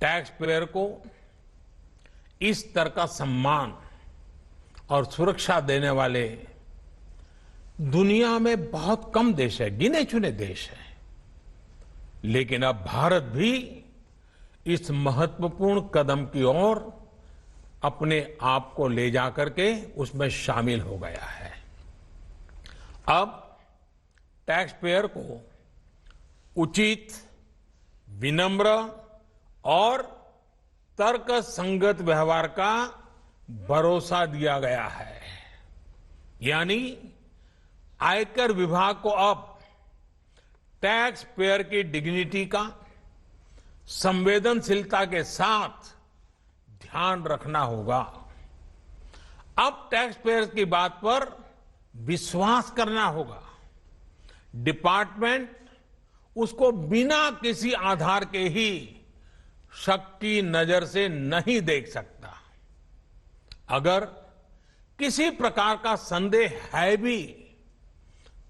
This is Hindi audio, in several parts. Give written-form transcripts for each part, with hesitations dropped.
टैक्स पेयर को इस स्तर का सम्मान और सुरक्षा देने वाले दुनिया में बहुत कम देश है, गिने चुने देश हैं। लेकिन अब भारत भी इस महत्वपूर्ण कदम की ओर अपने आप को ले जाकर के उसमें शामिल हो गया है। अब टैक्स पेयर को उचित, विनम्र और तर्क संगत व्यवहार का भरोसा दिया गया है। यानी आयकर विभाग को अब टैक्स पेयर की डिग्निटी का संवेदनशीलता के साथ ध्यान रखना होगा। अब टैक्स पेयर की बात पर विश्वास करना होगा। डिपार्टमेंट उसको बिना किसी आधार के ही शक की नजर से नहीं देख सकता। अगर किसी प्रकार का संदेह है भी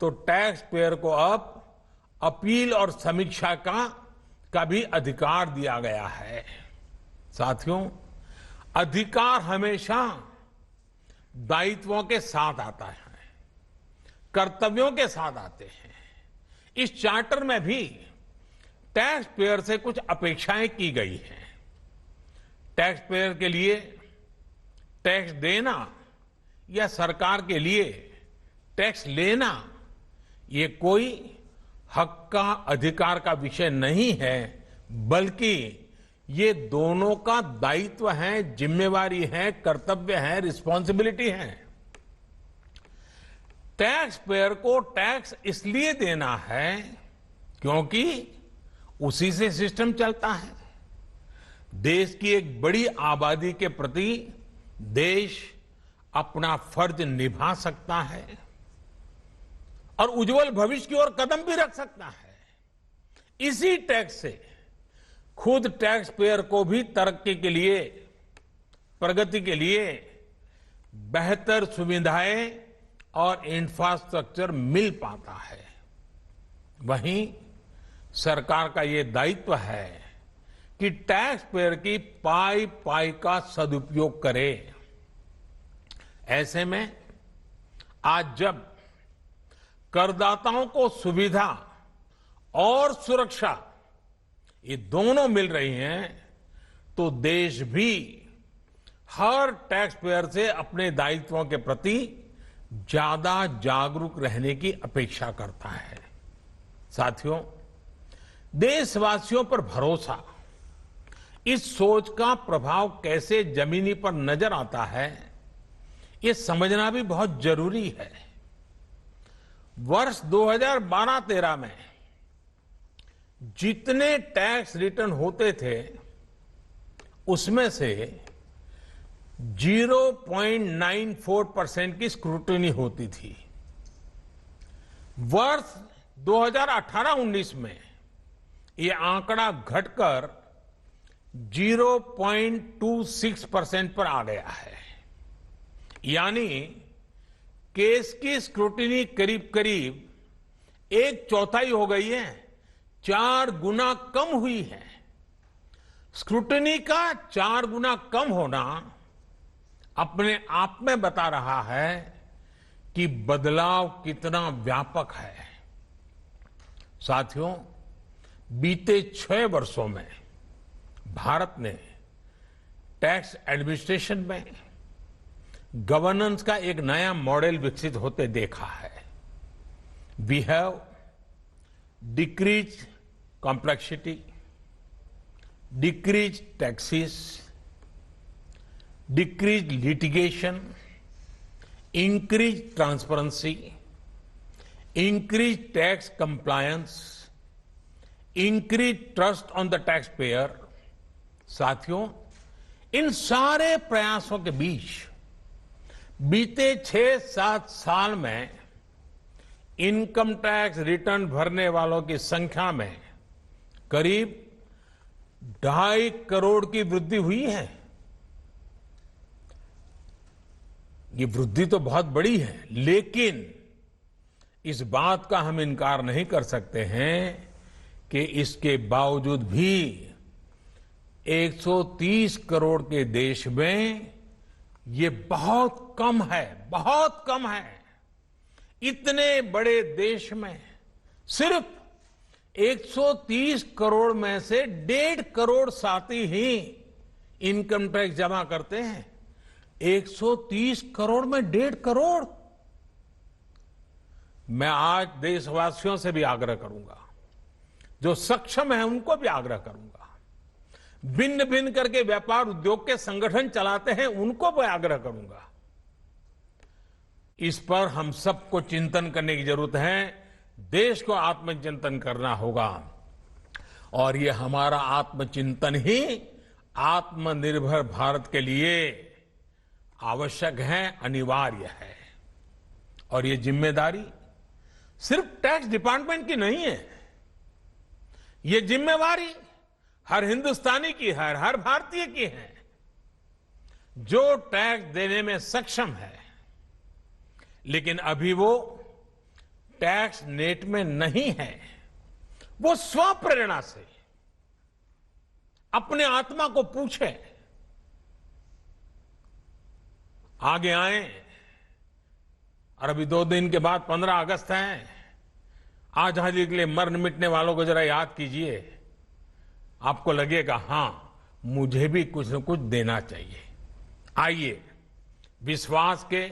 तो टैक्स पेयर को अब अपील और समीक्षा का भी अधिकार दिया गया है। साथियों, अधिकार हमेशा दायित्वों के साथ आता है, कर्तव्यों के साथ आते हैं। इस चार्टर में भी टैक्स पेयर से कुछ अपेक्षाएं की गई हैं। टैक्स पेयर के लिए टैक्स देना या सरकार के लिए टैक्स लेना ये कोई हक का, अधिकार का विषय नहीं है, बल्कि ये दोनों का दायित्व है, जिम्मेवारी है, कर्तव्य है, रिस्पॉन्सिबिलिटी है। टैक्स पेयर को टैक्स इसलिए देना है क्योंकि उसी से सिस्टम चलता है। देश की एक बड़ी आबादी के प्रति देश अपना फर्ज निभा सकता है और उज्जवल भविष्य की ओर कदम भी रख सकता है। इसी टैक्स से खुद टैक्स पेयर को भी तरक्की के लिए, प्रगति के लिए बेहतर सुविधाएं और इंफ्रास्ट्रक्चर मिल पाता है। वहीं सरकार का ये दायित्व है कि टैक्स पेयर की पाई पाई का सदुपयोग करे। ऐसे में आज जब करदाताओं को सुविधा और सुरक्षा ये दोनों मिल रही हैं, तो देश भी हर टैक्स पेयर से अपने दायित्वों के प्रति ज्यादा जागरूक रहने की अपेक्षा करता है। साथियों, देशवासियों पर भरोसा, इस सोच का प्रभाव कैसे जमीनी पर नजर आता है, ये समझना भी बहुत जरूरी है। वर्ष 2012-13 में जितने टैक्स रिटर्न होते थे उसमें से 0.94% की स्क्रूटनी होती थी। वर्ष 2018-19 में ये आंकड़ा घटकर 0.26% पर आ गया है। यानी केस की स्क्रूटनी करीब करीब 1/4 हो गई है, 4 गुना कम हुई है। स्क्रूटनी का 4 गुना कम होना अपने आप में बता रहा है कि बदलाव कितना व्यापक है। साथियों, बीते 6 वर्षों में भारत ने टैक्स एडमिनिस्ट्रेशन में गवर्नेंस का एक नया मॉडल विकसित होते देखा है। We have decrease complexity, decrease taxes, decrease litigation, increase transparency, increase tax compliance, increase trust on the taxpayer. साथियों, इन सारे प्रयासों के बीच बीते 6-7 साल में इनकम टैक्स रिटर्न भरने वालों की संख्या में करीब 2.5 करोड़ की वृद्धि हुई है। ये वृद्धि तो बहुत बड़ी है, लेकिन इस बात का हम इनकार नहीं कर सकते हैं कि इसके बावजूद भी 130 करोड़ के देश में ये बहुत कम है, बहुत कम है। इतने बड़े देश में सिर्फ 130 करोड़ में से 1.5 करोड़ साथी ही इनकम टैक्स जमा करते हैं। 130 करोड़ में 1.5 करोड़। मैं आज देशवासियों से भी आग्रह करूंगा, जो सक्षम है उनको भी आग्रह करूंगा, भिन्न भिन्न करके व्यापार उद्योग के संगठन चलाते हैं उनको भी आग्रह करूंगा। इस पर हम सबको चिंतन करने की जरूरत है, देश को आत्मचिंतन करना होगा और ये हमारा आत्मचिंतन ही आत्मनिर्भर भारत के लिए आवश्यक है, अनिवार्य है। और ये जिम्मेदारी सिर्फ टैक्स डिपार्टमेंट की नहीं है, ये जिम्मेवारी हर हिंदुस्तानी की है, हर भारतीय की है जो टैक्स देने में सक्षम है, लेकिन अभी वो टैक्स नेट में नहीं है। वो स्वप्रेरणा से अपने आत्मा को पूछे, आगे आए। और अभी 2 दिन के बाद 15 अगस्त है। आजादी के लिए मरने मिटने वालों को जरा याद कीजिए, आपको लगेगा हां मुझे भी कुछ न कुछ देना चाहिए। आइए विश्वास के,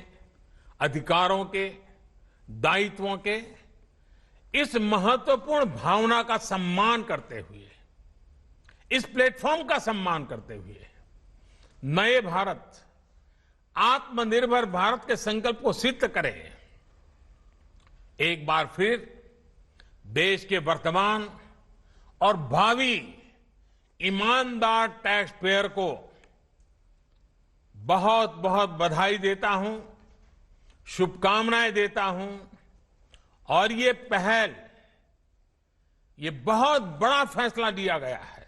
अधिकारों के, दायित्वों के इस महत्वपूर्ण भावना का सम्मान करते हुए, इस प्लेटफॉर्म का सम्मान करते हुए नए भारत, आत्मनिर्भर भारत के संकल्प को सिद्ध करें। एक बार फिर देश के वर्तमान और भावी ईमानदार टैक्स पेयर को बहुत बहुत बधाई देता हूं, शुभकामनाएं देता हूं। और ये पहल, ये बहुत बड़ा फैसला लिया गया है।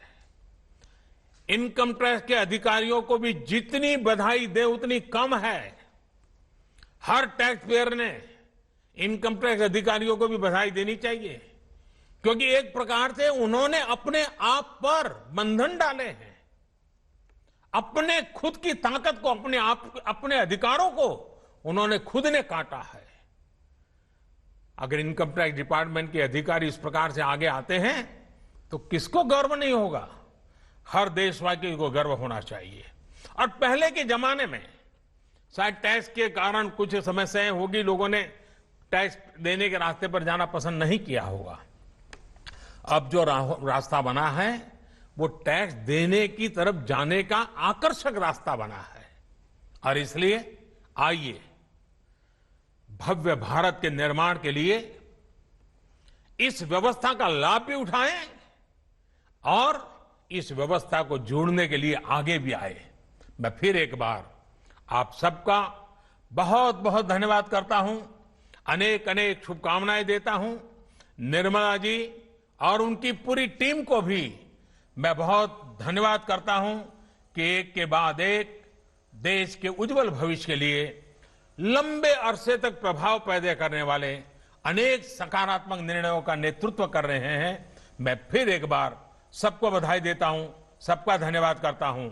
इनकम टैक्स के अधिकारियों को भी जितनी बधाई दे उतनी कम है। हर टैक्स पेयर ने इनकम टैक्स अधिकारियों को भी बधाई देनी चाहिए, क्योंकि एक प्रकार से उन्होंने अपने आप पर बंधन डाले हैं, अपने खुद की ताकत को, अपने अधिकारों को उन्होंने खुद ने काटा है। अगर इनकम टैक्स डिपार्टमेंट के अधिकारी इस प्रकार से आगे आते हैं तो किसको गर्व नहीं होगा? हर देशवासी को गर्व होना चाहिए। और पहले के जमाने में शायद टैक्स के कारण कुछ समस्याएं होगी, लोगों ने टैक्स देने के रास्ते पर जाना पसंद नहीं किया होगा। अब जो रास्ता बना है वो टैक्स देने की तरफ जाने का आकर्षक रास्ता बना है। और इसलिए आइए भव्य भारत के निर्माण के लिए इस व्यवस्था का लाभ भी उठाएं और इस व्यवस्था को जोड़ने के लिए आगे भी आए। मैं फिर एक बार आप सबका बहुत बहुत धन्यवाद करता हूं, अनेक अनेक शुभकामनाएं देता हूं। निर्मला जी और उनकी पूरी टीम को भी मैं बहुत धन्यवाद करता हूं कि एक के बाद एक देश के उज्जवल भविष्य के लिए लंबे अरसे तक प्रभाव पैदा करने वाले अनेक सकारात्मक निर्णयों का नेतृत्व कर रहे हैं। मैं फिर एक बार सबको बधाई देता हूं, सबका धन्यवाद करता हूं।